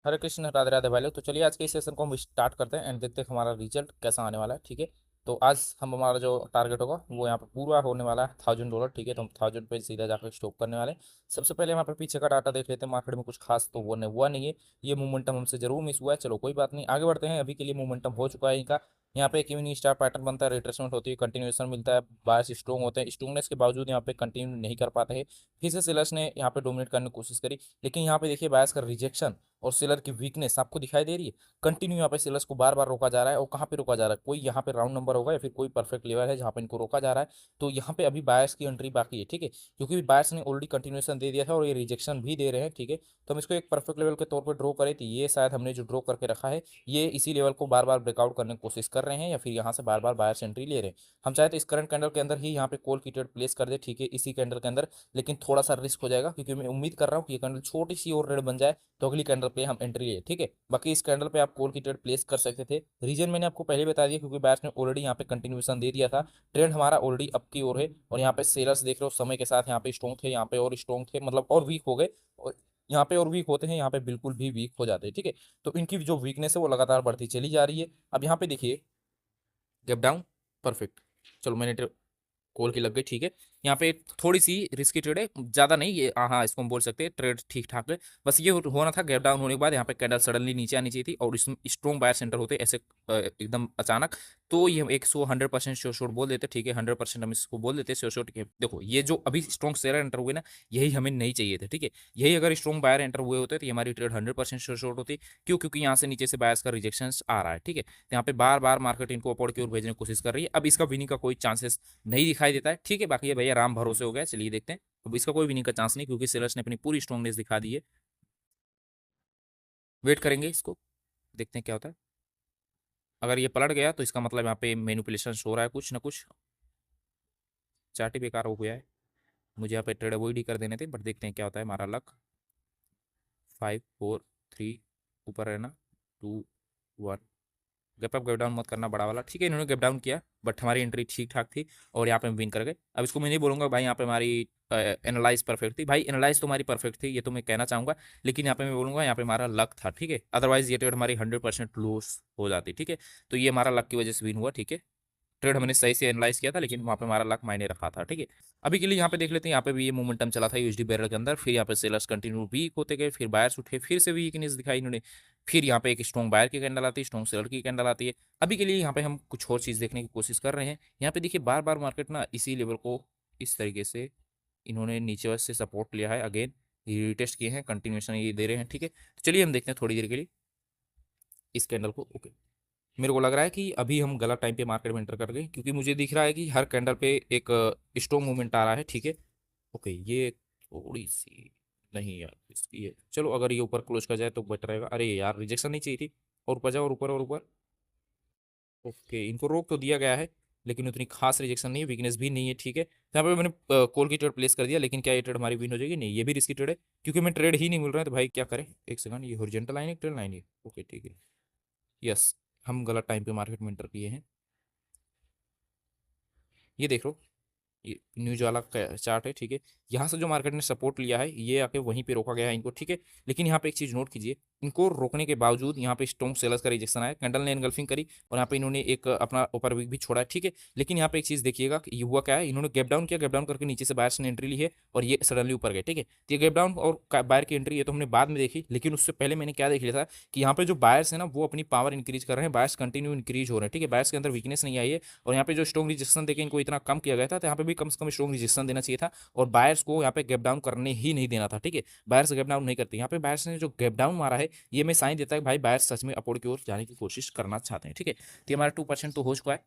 हरे कृष्ण, राधे राधे भाई लोग। तो चलिए आज के इस सेशन को हम स्टार्ट करते हैं एंड देखते हैं हमारा रिजल्ट कैसा आने वाला है। ठीक है, तो आज हम हमारा जो टारगेट होगा वो यहाँ पे पूरा होने वाला है $1000। ठीक है, तो हम 1000 पे सीधा जाकर स्टॉप करने वाले हैं। सबसे पहले यहाँ पे पीछे का डाटा देख लेते हैं। मार्केट में कुछ खास तो वो नहीं हुआ नहीं है। ये मोमेंटम हमसे जरूर मिस हुआ है, चलो कोई बात नहीं, आगे बढ़ते हैं। अभी के लिए मोमेंटम हो चुका है इनका। यहाँ पे एक इवनिंग स्टार पैटर्न बनता है, रिट्रेसमेंट होती है, कंटिन्यूएशन मिलता है, बायर्स स्ट्रॉन्ग होते हैं। स्ट्रॉन्गनेस के बावजूद यहाँ पे कंटिन्यू नहीं कर पाते हैं। फिर से सेलर्स ने यहाँ पे डोमिनेट करने की कोशिश करी, लेकिन यहाँ पे देखिए बायर्स का रिजेक्शन और सेलर की वीकनेस आपको दिखाई दे रही है। कंटिन्यू यहाँ पे सेलर्स को बार बार रोका जा रहा है। और कहाँ पे रोका जा रहा है, कोई यहाँ पे राउंड नंबर होगा या फिर कोई परफेक्ट लेवल है जहाँ पे इनको रोका जा रहा है। तो यहाँ पे अभी बायर्स की एंट्री बाकी है। ठीक है, क्योंकि बायर्स ने ऑलरेडी कंटिन्यूएशन दे दिया था और ये रिजेक्शन भी दे रहे हैं। ठीक है, तो हम इसको एक परफेक्ट लेवल के तौर पर ड्रॉ करें तो ये शायद हमने जो ड्रॉ करके रखा है ये इसी लेवल को बार बार ब्रेकआउट करने की कोशिश कर रहे हैं या फिर यहाँ से बार बार बायर्स एंट्री ले रहे हैं। हम चाहे तो इस करंट कैंडल के अंदर ही यहाँ पे कॉल की ट्रेड प्लेस कर दे। ठीक है, इसी कैंडल के अंदर, लेकिन थोड़ा सा रिस्क हो जाएगा क्योंकि मैं उम्मीद कर रहा हूँ कि ये कैंडल छोटी सी और रेड बन जाए तो अगली कैंडल पे हम एंट्री ले। ठीक है, बाकी इस कैंडल पे आप कॉल की ट्रेड प्लेस कर सकते थे। रीजन मैंने आपको पहले बता दिया क्योंकि बायर्स ने ऑलरेडी यहाँ पे कंटिन्यूएशन दे दिया था। ट्रेंड हमारा ऑलरेडी अप की ओर है और यहाँ पे सेलर्स देख रहे हो समय के साथ यहाँ पे स्ट्रॉन्ग थे, यहाँ पे और स्ट्रॉन्ग थे, मतलब और वीक हो गए। और यहाँ पे और वीक होते हैं, यहाँ पे बिल्कुल भी वीक हो जाते हैं। ठीक है, तो इनकी जो वीकनेस है वो लगातार बढ़ती चली जा रही है। अब यहाँ पे देखिए गैप डाउन, परफेक्ट। चलो मैंने कॉल की लग गई। ठीक है, यहाँ पे थोड़ी सी रिस्की ट्रेड है, ज्यादा नहीं ये, हाँ इसको हम बोल सकते हैं ट्रेड ठीक ठाक है। बस ये होना था गैप डाउन होने के बाद यहाँ पे कैंडल सडनली नीचे आनी चाहिए थी और इसमें स्ट्रॉन्ग बायर सेंटर होते ऐसे एकदम अचानक। तो ये हम 100% श्योर शॉट बोल देते। ठीक है, 100% हम इसको बोल देते श्योर शॉट के। देखो ये जो अभी स्ट्रॉन्ग शेयर एंटर हुए ना, यही हमें नहीं चाहिए थे। ठीक है, यही अगर स्ट्रॉन्ग बायर एंटर हुए होते तो ये हमारी ट्रेड 100% श्योर शॉट होती। क्यों? क्योंकि यहाँ से नीचे से बायर्स का रिजेक्शन आ रहा है। ठीक है, तो यहाँ पे बार बार मार्केट इनको अपॉर्ड की ओर भेजने की कोशिश कर रही है। अब इसका विनिंग का कोई चांसेस नहीं दिखाई देता है। ठीक है, बाकी ये भैया राम भरोसे हो गया। चलिए देखते हैं, अब इसका कोई विनिंग का चांस नहीं क्योंकि सेलर्स ने अपनी पूरी स्ट्रॉन्गनेस दिखा दी है। वेट करेंगे इसको, देखते हैं क्या होता है। अगर ये पलट गया तो इसका मतलब यहाँ पे मैनिपुलेशन हो रहा है कुछ ना कुछ। चार्ट ही बेकार हो गया है, मुझे यहाँ पे ट्रेड अवॉइड ही कर देने थे, बट देखते हैं क्या होता है। हमारा लक 5 4 3, ऊपर रहना 2 1। गैप अप गैप डाउन मत करना बड़ा वाला। ठीक है, इन्होंने गैप डाउन किया बट हमारी एंट्री ठीक ठाक थी और यहाँ पे हम विन कर गए। अब इसको मैं नहीं बोलूंगा भाई यहाँ पे हमारी एनालाइज परफेक्ट थी। भाई एनालाइज तो हमारी परफेक्ट थी, ये तो मैं कहना चाहूंगा, लेकिन यहाँ पे मैं बोलूंगा यहाँ पे हमारा लक था। ठीक है, अदरवाइज ये ट्रेड हमारी 100% लॉस हो जाती। ठीक है, तो ये हमारा लक की वजह से विन हुआ। ठीक है, ट्रेड हमने सही से एनालाइज किया था लेकिन वहाँ पे हमारा लक मायने रखा था। ठीक है, अभी के लिए यहाँ पे देख लेते हैं। यहाँ पे भी ये मोमेंटम चला था यूएसडी बैरल के अंदर, फिर यहाँ पे सेलर्स कंटिन्यू वीक होते गए, फिर बायर्स उठे, फिर से वीकनेस दिखाई इन्होंने। फिर यहाँ पे एक स्ट्रॉन्ग बायर की कैंडल आती है, स्ट्रॉन्ग सेलर की कैंडल आती है। अभी के लिए यहाँ पे हम कुछ और चीज़ देखने की कोशिश कर रहे हैं। यहाँ पे देखिए बार बार मार्केट ना इसी लेवल को इस तरीके से इन्होंने नीचे से सपोर्ट लिया है, अगेन रीटेस्ट किए हैं, कंटिन्यूएशन ये दे रहे हैं। ठीक है, तो चलिए हम देखते हैं थोड़ी देर के लिए इस कैंडल को। ओके, मेरे को लग रहा है कि अभी हम गलत टाइम पे मार्केट में एंटर कर गए क्योंकि मुझे दिख रहा है कि हर कैंडल पे एक स्ट्रॉन्ग मूवमेंट आ रहा है। ठीक है, ओके ये थोड़ी सी नहीं यार इसकी है। चलो अगर ये ऊपर क्लोज कर जाए तो बेटर रहेगा। अरे यार रिजेक्शन नहीं चाहिए थी, और ऊपर जाओ, और ऊपर और ऊपर। ओके, इनको रोक तो दिया गया है लेकिन उतनी खास रिजेक्शन नहीं है, वीकनेस भी नहीं है। ठीक है, तो यहाँ पे मैंने कॉल की ट्रेड प्लेस कर दिया, लेकिन क्या ये ट्रेड हमारी विन हो जाएगी? नहीं, ये भी रिस्की ट्रेड है क्योंकि हमें ट्रेड ही नहीं मिल रहा है। तो भाई क्या करें, एक सेकंड, ये हॉरिजॉन्टल लाइन है ट्रेड लाइन है? ओके ठीक है, यस, हम गलत टाइम पे मार्केट में एंटर किए हैं। ये देख लो, ये न्यूज वाला चार्ट है। ठीक है, यहाँ से जो मार्केट ने सपोर्ट लिया है ये आके वहीं पे रोका गया है इनको। ठीक है, लेकिन यहाँ पे एक चीज नोट कीजिए, इनको रोकने के बावजूद यहाँ पे स्ट्रॉन्ग सेलर्स का रिजेक्शन आया, कैंडल ने एनगल्फिंग करी और यहाँ पे इन्होंने एक अपना ऊपर वीक भी छोड़ा है। ठीक है, लेकिन यहाँ पे एक चीज देखिएगा कि ये हुआ क्या है, इन्होंने गैप डाउन किया, गैप डाउन करके नीचे से बायर्स ने एंट्री ली है और ये सडनली ऊपर गए। ठीक है, तो ये गैप डाउन और बायर की एंट्री ये तो हमने बाद में देखी, लेकिन उससे पहले मैंने क्या देख लिया था कि यहाँ पे जो बायर्स है ना वो अपनी पावर इंक्रीज कर रहे हैं, बायर्स कंटिन्यू इंक्रीज हो रहे हैं। ठीक है, बायर्स के अंदर वीकनेस नहीं आई है और यहाँ पे जो स्ट्रॉन्ग रिजेक्शन देके इनको इतना कम किया गया था, तो यहाँ पे भी कम से कम स्ट्रॉन्ग रिजेक्शन देना चाहिए था और बायर्स को यहाँ पे गैप डाउन करने ही नहीं देना था। ठीक है, बायर्स गैप डाउन नहीं करते, यहाँ पे बायर्स ने जो गैप डाउन मारा है ये मैं साइन देता है कि भाई बायर्स सच में अपोर्ड की ओर जाने की कोशिश करना चाहते हैं। ठीक है, तो ये हमारा 2% तो हो चुका है।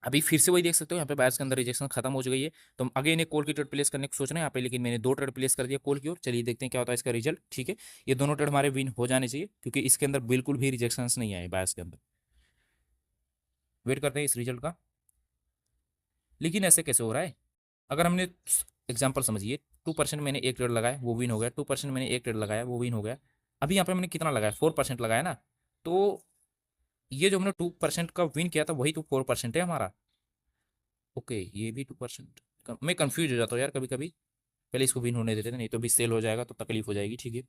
अभी फिर से वही देख सकते हो, यहाँ पे बायर्स के अंदर रिजेक्शन खत्म हो गई है, तो हम अगेन एक कॉल की ट्रेड प्लेस करने को सोच रहे हैं यहाँ पे, लेकिन मैंने 2 ट्रेड प्लेस कर दिया कॉल की ओर। चलिए देखते हैं क्या होता है इसका रिजल्ट। ठीक है, ये दोनों ट्रेड हमारे विन हो जाने चाहिए क्योंकि इसके अंदर बिल्कुल भी रिजेक्शन नहीं आए बायर्स के अंदर। वेट करते हैं इस रिजल्ट का। लेकिन ऐसे कैसे हो रहा है? अगर हमने एग्जाम्पल समझिए, 2% मैंने एक ट्रेड लगाया वो विन हो गया, 2% मैंने एक ट्रेड लगाया वो विन हो गया। अभी यहाँ पे मैंने कितना लगाया? 4% लगाया ना, तो ये जो हमने 2% का विन किया था वही तो 4% है हमारा। ओके, ये भी 2%। मैं कंफ्यूज हो जाता हूँ यार कभी कभी। पहले इसको विन होने देते थे, नहीं तो भी सेल हो जाएगा तो तकलीफ हो जाएगी। ठीक है,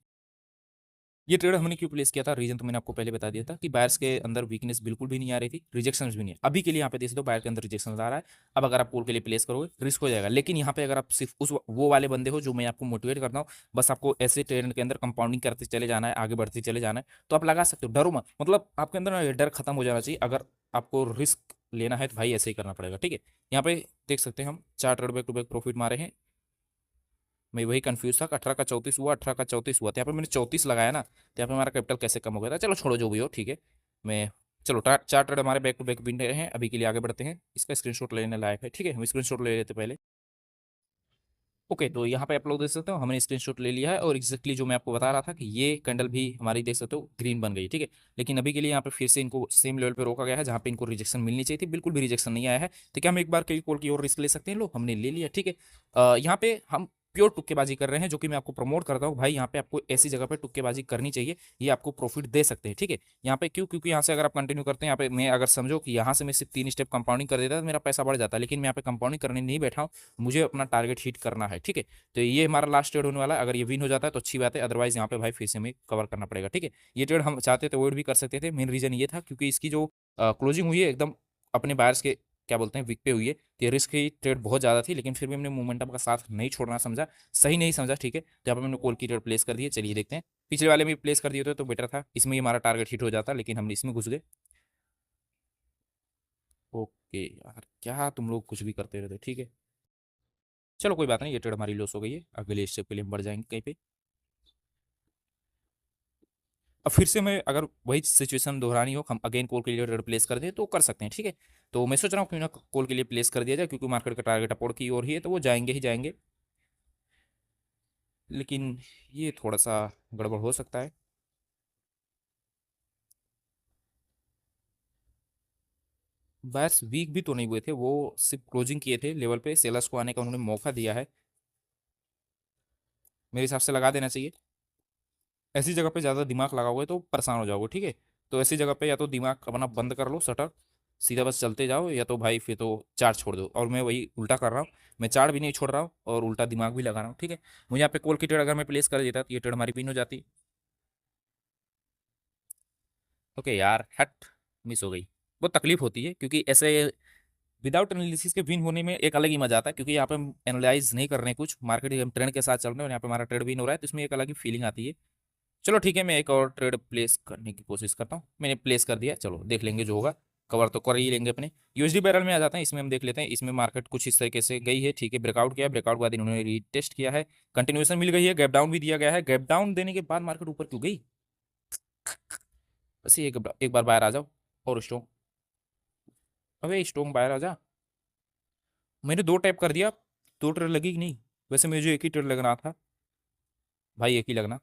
ये ट्रेड हमने क्यों प्लेस किया था, रीजन तो मैंने आपको पहले बता दिया था कि बायर्स के अंदर वीकनेस बिल्कुल भी नहीं आ रही थी, रिजेक्शन भी नहीं है। अभी के लिए यहाँ पे देख सकते हो बायर के अंदर रिजेक्शन आ रहा है। अब अगर आप कॉल के लिए प्लेस करोगे रिस्क हो जाएगा, लेकिन यहाँ पे अगर आप सिर्फ उस वो वाले बंदे हो जो मैं आपको मोटिवेट करता हूँ, बस आपको ऐसे ट्रेड के अंदर कंपाउंडिंग करते चले जाना है, आगे बढ़ते चले जाना है, तो आप लगा सकते हो। डरो मत, मतलब आपके अंदर ना ये डर खत्म हो जाना चाहिए। अगर आपको रिस्क लेना है तो भाई ऐसे ही करना पड़ेगा, ठीक है। यहाँ पे देख सकते हैं हम 4 trade back to back profit मारे हैं। मैं वही कंफ्यूज था, 18 का 34 हुआ, 18 का 34 हुआ, तो यहाँ पे मैंने 34 लगाया ना, तो यहाँ पे हमारा कैपिटल कैसे कम हो गया था। चलो छोड़ो जो भी हो, ठीक है। मैं चलो 4 ट्रेड हमारे बैक टू बैक बिन रहे हैं, अभी के लिए आगे बढ़ते हैं। इसका स्क्रीनशॉट लेने लायक है, ठीक है, हम स्क्रीनशॉट ले लेते पहले। ओके, तो यहाँ पे आप लोग देख सकते हो हमने स्क्रीनशॉट ले लिया है, और एक्जैक्टली जो मैं आपको बता रहा था कि ये कैंडल भी हमारी देख सकते हो ग्रीन बन गई, ठीक है। लेकिन अभी के लिए यहाँ पे फिर से इनको सेम लेवल पे रोका गया है जहाँ पे इनको रिजेक्शन मिलनी चाहिए थी, बिल्कुल भी रिजेक्शन नहीं आया है। तो क्या हम एक बार कई कॉल की और रिस्क ले सकते हैं, लो हमने ले लिया, ठीक है। यहाँ पे हम प्योर तुक्केबाजी कर रहे हैं, जो कि मैं आपको प्रमोट करता हूँ भाई। यहाँ पे आपको ऐसी जगह पे तुक्केबाजी करनी चाहिए, ये आपको प्रॉफिट दे सकते हैं, ठीक है। यहाँ पे क्यों, क्योंकि यहाँ से अगर आप कंटिन्यू करते हैं, यहाँ पे मैं अगर समझो कि यहाँ से मैं सिर्फ 3 स्टेप कंपाउंडिंग कर देता तो मेरा पैसा बढ़ जाता, लेकिन मैं यहाँ पे कंपाउंडिंग करने नहीं बैठा हूँ, मुझे अपना टारगेट हिट करना है, ठीक है। तो ये हमारा लास्ट ट्रेड होने वाला है, अगर ये विन हो जाता है तो अच्छी बात है, अदरवाइज यहाँ पे भाई फिर से हमें कवर करना पड़ेगा, ठीक है। ये ट्रेड हम चाहते थे अवॉइड भी कर सकते थे, मेन रीजन ये था क्योंकि इसकी जो क्लोजिंग हुई है एकदम अपने बायर्स के क्या बोलते हैं वीक पे हुई है, तो ये रिस्क की ट्रेड बहुत ज़्यादा थी, लेकिन फिर भी हमने मोमेंटम का साथ नहीं छोड़ना समझा, सही नहीं समझा, ठीक है। तो यहाँ पे मैंने कॉल की ट्रेड प्लेस कर दी है, चलिए देखते हैं। पिछले वाले में प्लेस कर दिए होते तो बेटर था, इसमें ही हमारा टारगेट हिट हो जाता, लेकिन हम इसमें घुस गए। ओके यार, क्या तुम लोग कुछ भी करते रहते, ठीक है। चलो कोई बात नहीं, ये ट्रेड हमारी लॉस हो गई है, अगले स्टेप के लिए हम बढ़ जाएंगे कहीं पे। अब फिर से मैं अगर वही सिचुएशन दोहरानी हो, हम अगेन कॉल के लिए रिप्लेस कर दें तो कर सकते हैं, ठीक है। तो मैं सोच रहा हूँ क्यों ना कॉल के लिए प्लेस कर दिया जाए, क्योंकि मार्केट का टारगेट अपोर्ड की ओर ही है, तो वो जाएंगे ही जाएंगे। लेकिन ये थोड़ा सा गड़बड़ हो सकता है। बस वीक भी तो नहीं हुए थे वो, सिर्फ क्लोजिंग किए थे लेवल पे, सेलर्स को आने का उन्होंने मौका दिया है, मेरे हिसाब से लगा देना चाहिए। ऐसी जगह पे ज़्यादा दिमाग लगाओगे तो परेशान हो जाओगे, ठीक है। तो ऐसी जगह पे या तो दिमाग अपना बंद कर लो शटर, सीधा बस चलते जाओ, या तो भाई फिर तो चार्ज छोड़ दो, और मैं वही उल्टा कर रहा हूँ। मैं चार्ज भी नहीं छोड़ रहा हूँ और उल्टा दिमाग भी लगा रहा हूँ, ठीक है। मुझे यहाँ पे कॉल की ट्रेड अगर मैं प्लेस कर देता तो ये ट्रेड हमारी पिन हो जाती। ओके यार, हट, मिस हो गई। बहुत तकलीफ होती है क्योंकि ऐसे विदाउट एनालिसिस के विन होने में एक अलग ही मजा आता है, क्योंकि यहाँ पे हम एनालाइज नहीं कर रहे हैं कुछ, मार्केट हम ट्रेंड के साथ चल रहे हैं और यहाँ पे हमारा ट्रेड विन हो रहा है, तो इसमें एक अलग ही फीलिंग आती है। चलो ठीक है, मैं एक और ट्रेड प्लेस करने की कोशिश करता हूँ, मैंने प्लेस कर दिया, चलो देख लेंगे जो होगा, कवर तो कर ही लेंगे अपने। यूएसडी बैरल में आ जाते हैं, इसमें हम देख लेते हैं, इसमें मार्केट कुछ इस तरीके से गई है, ठीक है। ब्रेकआउट किया, ब्रेकआउट के बाद इन्होंने रीटेस्ट किया है, कंटिन्यूएशन मिल गई है, गैप डाउन भी दिया गया है, गैप डाउन देने के बाद मार्केट ऊपर क्यों गई, बस एक बार बाहर आ जाओ। और स्ट्रॉन्ग, अबे स्ट्रॉन्ग बाहर आ जा। मैंने 2 टैप कर दिया, 2 ट्रेड लगी कि नहीं, वैसे मुझे एक ही ट्रेड लगना था भाई, एक ही लगना।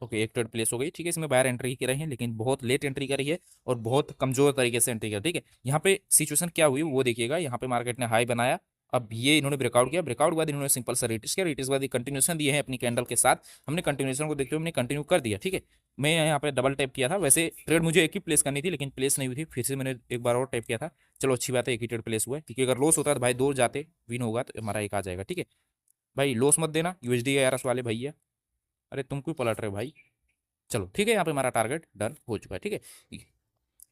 ओके, एक ट्रेड प्लेस हो गई, ठीक है। इसमें बाहर एंट्री कर रहे हैं, लेकिन बहुत लेट एंट्री करी है और बहुत कमजोर तरीके से एंट्री किया, ठीक है। यहाँ पे सिचुएशन क्या हुई वो देखिएगा, यहाँ पे मार्केट ने हाई बनाया, अब ये इन्होंने ब्रेकआउट किया, ब्रेकआउट के बाद इन्होंने सिंपल सा रिटेस्ट किया, रिटेस्ट के बाद कंटिन्यूशन दिए हैं अपनी कैंडल के साथ, हमने कंटिन्यूशन को देखते हुए हमने कंटिन्यू कर दिया, ठीक है। मैं यहाँ पे डबल टैप किया था, वैसे ट्रेड मुझे एक ही प्लेस करनी थी, लेकिन प्लेस नहीं हुई थी, फिर से मैंने एक बार और टैप किया था। चलो अच्छी बात है, एक ही ट्रेड प्लेस हुआ है, क्योंकि अगर लॉस होता है तो भाई 2 जाते, विन होगा तो हमारा एक आ जाएगा, ठीक है। भाई लॉस मत देना यूएसडी आरएस वाले भैया, अरे तुम क्यों पलट रहे हो भाई। चलो ठीक है, यहाँ पे हमारा टारगेट डन हो चुका है, ठीक है,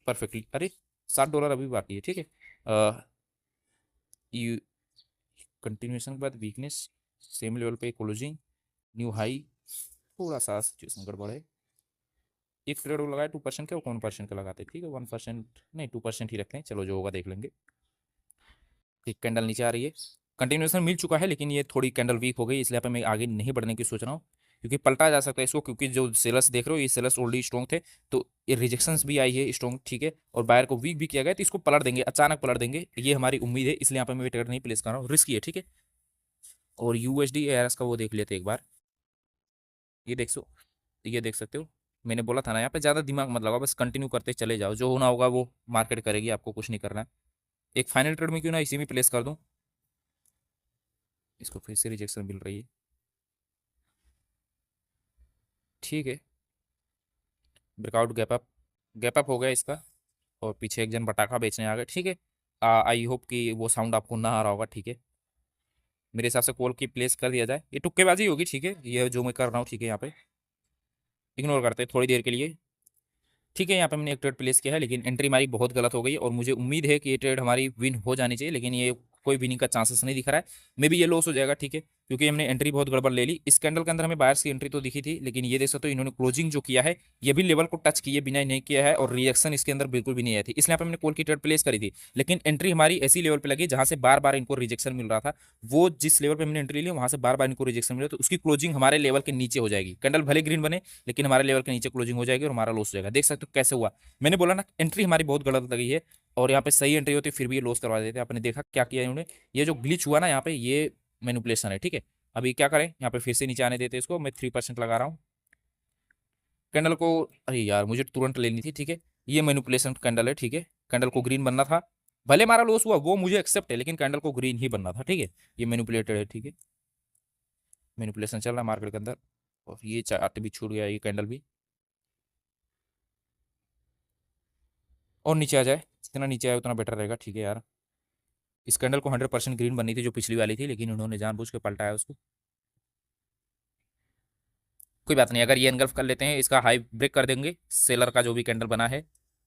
परफेक्टली। अरे $7 अभी बाकी है, ठीक है। यू कंटिन्यूएशन के बाद वीकनेस, सेम लेवल पे क्लोजिंग, न्यू हाई, थोड़ा सा सिचुएशन गड़बड़ है। एक ट्रेड वो लगाया 2% का, वो 1% का लगाते, ठीक है। 1% नहीं, 2% ही रखते हैं, चलो जो होगा देख लेंगे। एक कैंडल नीचे आ रही है, कंटिन्यूएशन मिल चुका है, लेकिन ये थोड़ी कैंडल वीक हो गई, इसलिए पे मैं आगे नहीं बढ़ने की सोच रहा हूँ, क्योंकि पलटा जा सकता है इसको, क्योंकि जो सेलर्स देख रहे हो ये सेलर्स ऑलरेडी स्ट्रॉन्ग थे, तो ये रिजेक्शंस भी आई है स्ट्रॉन्ग, ठीक है। और बायर को वीक भी किया गया, तो इसको पलट देंगे, अचानक पलट देंगे, ये हमारी उम्मीद है, इसलिए यहाँ पे मैं ट्रेड नहीं प्लेस कर रहा हूँ, रिस्की है, ठीक है। और यूएसडी एआरएस का वो देख लेते एक बार, ये देख सो ये देख सकते हो, मैंने बोला था ना, यहाँ पे ज़्यादा दिमाग मत लगाओ, बस कंटिन्यू करते चले जाओ, जो होना होगा वो मार्केट करेगी, आपको कुछ नहीं करना है। एक फाइनल ट्रेड में क्यों ना इसी में प्लेस कर दूँ, इसको फिर से रिजेक्शन मिल रही है, ठीक है। ब्रेकआउट गैप अप हो गया इसका, और पीछे एक जन पटाखा बेचने आ गए, ठीक है। आई होप कि वो साउंड आपको ना आ रहा होगा, ठीक है। मेरे हिसाब से कॉल की प्लेस कर दिया जाए, ये तुक्केबाजी होगी, ठीक है, ये जो मैं कर रहा हूँ, ठीक है। यहाँ पे इग्नोर करते हैं थोड़ी देर के लिए। ठीक है, यहाँ पे मैंने एक ट्रेड प्लेस किया है, लेकिन एंट्री हमारी बहुत गलत हो गई और मुझे उम्मीद है कि ये ट्रेड हमारी विन हो जानी चाहिए, लेकिन ये कोई विनिंग का चांसेस नहीं दिख रहा है। मे बी ये लॉस हो जाएगा, ठीक है, क्योंकि हमने एंट्री बहुत गड़बड़ ले ली। इस कैंडल के अंदर हमें बायर्स की एंट्री तो दिखी थी, लेकिन ये देख सकते हो इन्होंने क्लोजिंग जो किया है ये भी लेवल को टच किए बिना ही नहीं किया है, और रिएक्शन इसके अंदर बिल्कुल भी नहीं आई थी, इसलिए यहाँ पे हमने कॉल की ट्रेड प्लेस करी थी। लेकिन एंट्री हमारी ऐसी लेवल पे लगी जहां से बार बार इनको रिजेक्शन मिल रहा था। वो जिस लेवल पे हमने एंट्री ली वहां से बार बार इनको रिजेक्शन मिला, तो उसकी क्लोजिंग हमारे लेवल के नीचे हो जाएगी। कैंडल भले ग्रीन बने, लेकिन हमारे लेवल के नीचे क्लोजिंग हो जाएगी और हमारा लॉस हो जाएगा। देख सकते हो कैसे हुआ। मैंने बोला ना एंट्री हमारी बहुत गलत लगी है, और यहाँ पे सही एंट्री होती फिर भी ये लॉस करवा देते। आपने देखा क्या किया इन्होंने, ये जो ग्लिच हुआ ना यहाँ पे, ये मैनिपुलेशन है, ठीक है। अभी क्या करें, यहाँ पे फिर से नीचे आने देते हैं इसको। मैं 3% लगा रहा हूँ कैंडल को। अरे यार मुझे तुरंत लेनी थी, ठीक है। ये मैनिपुलेशन कैंडल है, ठीक है। कैंडल को ग्रीन बनना था, भले हमारा लॉस हुआ वो मुझे एक्सेप्ट है, लेकिन कैंडल को ग्रीन ही बनना था, ठीक है। ये मैनिपुलेटेड है, ठीक है। मैनिपुलेशन चल रहा है मार्केट के अंदर, और ये चार्ट भी छूट गया, ये कैंडल भी। और नीचे आ जाए, जितना नीचे आए उतना बेटर रहेगा, ठीक है यार। इस कैंडल को 100% ग्रीन बननी थी जो पिछली वाली थी, लेकिन उन्होंने जानबूझ के पलटाया उसको। कोई बात नहीं, अगर ये एनगल्फ कर लेते हैं, इसका हाई ब्रेक कर देंगे। सेलर का जो भी कैंडल बना है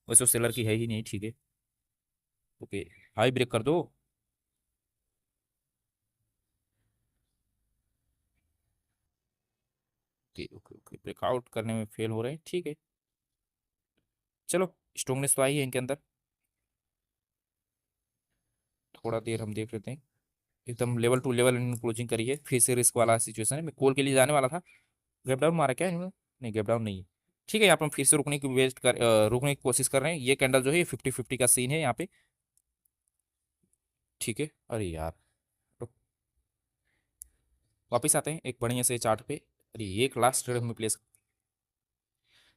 वैसे सेलर की है ही नहीं, ठीक है। ओके, हाई ब्रेक कर दो। ओके ओके ओके, ब्रेकआउट करने में फेल हो रहे हैं, ठीक है। चलो, स्ट्रोंगनेस तो आई है इनके अंदर। थोड़ा देर हम देख लेते हैं। एकदम लेवल टू लेवल इन्होंने क्लोजिंग करी है, फिर से रिस्क वाला सिचुएशन है। मैं कॉल के लिए जाने वाला था। गैप डाउन मारा क्या इन्होंने? नहीं, गैप डाउन नहीं है। ठीक है, यहाँ पर हम फिर से रुकने की कोशिश कर रहे हैं। ये कैंडल जो है 50-50 का सीन है यहाँ पे, ठीक है। अरे यार, तो वापिस आते हैं एक बढ़िया से चार्ट पे। अरे एक लास्ट ट्रेड में प्लेस,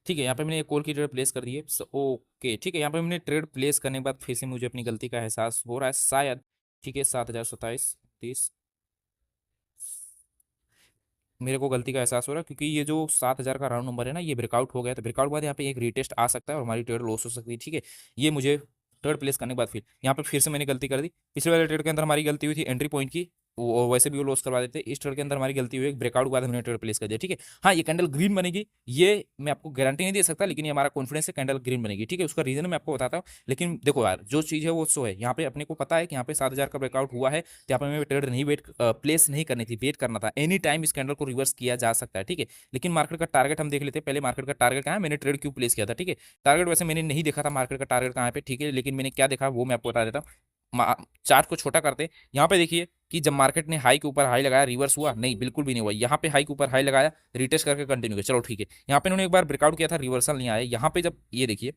ठीक है। यहाँ पे मैंने एक कॉल की ट्रेड प्लेस कर दी है, ओके, ठीक है। यहाँ पे मैंने ट्रेड प्लेस करने के बाद फिर से मुझे अपनी गलती का एहसास हो रहा है शायद, ठीक है। 7,027 मेरे को गलती का एहसास हो रहा है, क्योंकि ये जो 7,000 का राउंड नंबर है ना, ये ब्रेकआउट हो गया। तो ब्रेकआउट के बाद यहाँ पे एक रीटेस्ट आ सकता है और हमारी ट्रेड लॉस हो सकती है, ठीक है। ये मुझे थर्ड प्लेस करने के बाद फिर यहाँ पे फिर से मैंने गलती कर दी। पिछले वाले ट्रेड के अंदर हमारी गलती हुई थी एंट्री पॉइंट की, वो वैसे भी वो लॉस करवा देते। इस ट्रेड के अंदर हमारी गलती हुई, ब्रेकआउट के बाद हमने ट्रेड प्लेस कर दिया, ठीक है। हाँ, ये कैंडल ग्रीन बनेगी, ये मैं आपको गारंटी नहीं दे सकता, लेकिन ये हमारा कॉन्फिडेंस है कैंडल ग्रीन बनेगी, ठीक है। उसका रीजन मैं आपको बताता हूँ। लेकिन देखो यार, जो चीज़ है वो सो है। यहाँ पे अपने को पता है कि यहाँ पे 7,000 का ब्रेकआउट हुआ है, तो यहाँ पे हमें ट्रेड नहीं प्लेस नहीं करनी थी, वेट करना था। एनी टाइम इस कैंडल को रिवर्स किया जा सकता है, ठीक है। लेकिन मार्केट का टारगेट हम देख लेते हैं पहले। मार्केट का टारगेट कहाँ है, मैंने ट्रेड क्यों प्लेस किया था, ठीक है। टारगेट वैसे मैंने नहीं देखा था मार्केट का टारगेट कहाँ पे, ठीक है। लेकिन मैंने क्या देखा वो मैं आपको बता देता हूँ। चार्ट को छोटा करते, यहाँ पे देखिए कि जब मार्केट ने हाई के ऊपर हाई लगाया, रिवर्स हुआ नहीं, बिल्कुल भी नहीं हुआ। यहाँ पे हाई के ऊपर हाई लगाया, रिटेस्ट करके कंटिन्यू किया, चलो ठीक है। यहाँ पे इन्होंने एक बार ब्रेकआउट किया था, रिवर्सल नहीं आया। यहाँ पे जब ये देखिए,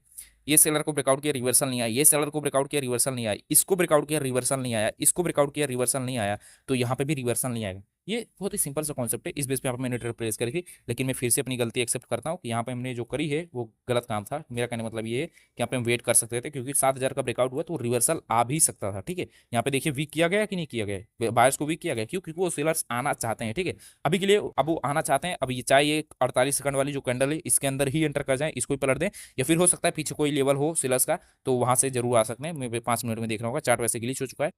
ये सेलर को ब्रेकआउट किया, रिवर्सल नहीं आया। ये सेलर को ब्रेकआउट किया, रिवर्सल नहीं आया। इसको ब्रेकआउट किया, रिवर्सल नहीं आया। इसको ब्रेकआउट किया, रिवर्सल नहीं आया। तो यहाँ पे भी रिवर्सल नहीं आएगा। ये बहुत ही सिंपल सा कॉन्सेप्ट है। इस बेस पे यहाँ पे मैंने ट्रेड प्लेस करी थी, लेकिन मैं फिर से अपनी गलती एक्सेप्ट करता हूँ कि यहाँ पे हमने जो करी है वो गलत काम था। मेरा कहने का मतलब ये है कि यहाँ पे हम वेट कर सकते थे, क्योंकि 7,000 का ब्रेकआउट हुआ तो रिवर्सल आ भी सकता था, ठीक है। यहाँ पे देखिए वीक किया गया कि नहीं किया गया, बायर्स को वीक किया गया, क्यों? क्योंकि वो सेलर्स आना चाहते हैं, ठीक है। अभी के लिए अब वो आना चाहते हैं। अब ये चाहे ये 48 सेकंड वाली जो कैंडल है इसके अंदर ही एंटर कर जाए, इसको ही पलट दें, या फिर हो सकता है पीछे कोई लेवल हो सेलर्स का, तो वहां से जरूर आ सकते हैं। मैं 5 मिनट में देख रहा होगा। चार्ट वैसे ग्लिच हो चुका है,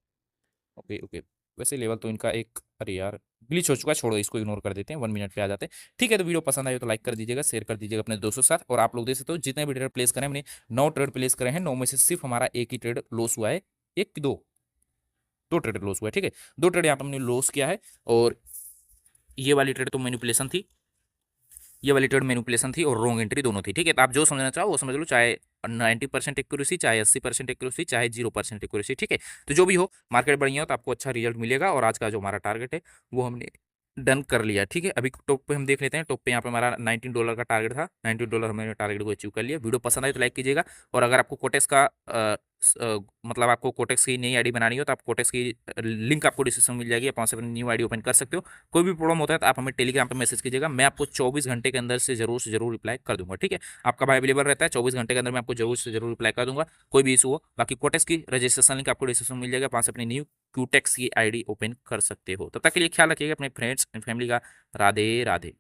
ओके ओके। वैसे लेवल तो इनका एक, अरे यार ग्लिच हो चुका है, छोड़ो इसको, इग्नोर कर देते हैं। 1 मिनट पे आ जाते हैं, ठीक है। तो वीडियो पसंद आए तो लाइक कर दीजिएगा, शेयर कर दीजिएगा अपने दोस्तों के साथ। और आप लोग देख सकते हो जितने भी ट्रेड प्लेस करें, हमने 9 ट्रेड प्लेस करे हैं। 9 में से सिर्फ हमारा एक ही ट्रेड लॉस हुआ है। एक कि दो ट्रेड लॉस हुआ है, ठीक है। 2 ट्रेड यहाँ पे हमने लॉस किया है, और ये वाली ट्रेड तो मैनिपुलेशन थी, ये वाली ट्रेड मैनिपुलेशन थी और रॉन्ग एंट्री दोनों थी, ठीक है। तो आप जो समझना चाहो वो समझ लो, चाहे 90% एक्यूरेसी, चाहे 80% एक्यूरेसी, चाहे 0% एक्यूरेसी, ठीक है। तो जो भी हो, मार्केट बढ़िया हो तो आपको अच्छा रिजल्ट मिलेगा। और आज का जो हमारा टारगेट है वो हमने डन कर लिया, ठीक है। अभी टॉप पे हम देख लेते हैं। टॉप पे यहाँ पे हमारा $19 का टारगेट था, $19 हमने टारगेट को अचीव कर लिया। वीडियो पसंद आए तो लाइक कीजिएगा। और अगर आपको कोटेक्स का मतलब आपको कोटेक्स की नई आईडी बनानी हो तो आप कोटेक्स की लिंक आपको डिस्क्रिप्शन में मिल जाएगी, आप वहाँ से अपनी न्यू आईडी ओपन कर सकते हो। कोई भी प्रॉब्लम होता है तो आप हमें टेलीग्राम पे मैसेज कीजिएगा, मैं आपको 24 घंटे के अंदर से जरूर रिप्लाई कर दूंगा, ठीक है। आपका भाई अवेलेबल रहता है 24 घंटे के अंदर, मैं आपको जरूर से जरूर रिप्लाई कर दूंगा, कोई भी इशू हो। बाकी कोटेक्स की रजिस्ट्रेशन लिंक आपको डिस्क्रिप्शन में मिल जाएगा, वहाँ से अपनी न्यू क्यूटेक्स की आईडी ओपन कर सकते हो। तब तक के लिए ख्याल रखिएगा अपने फ्रेंड्स एंड फैमिली का। राधे राधे।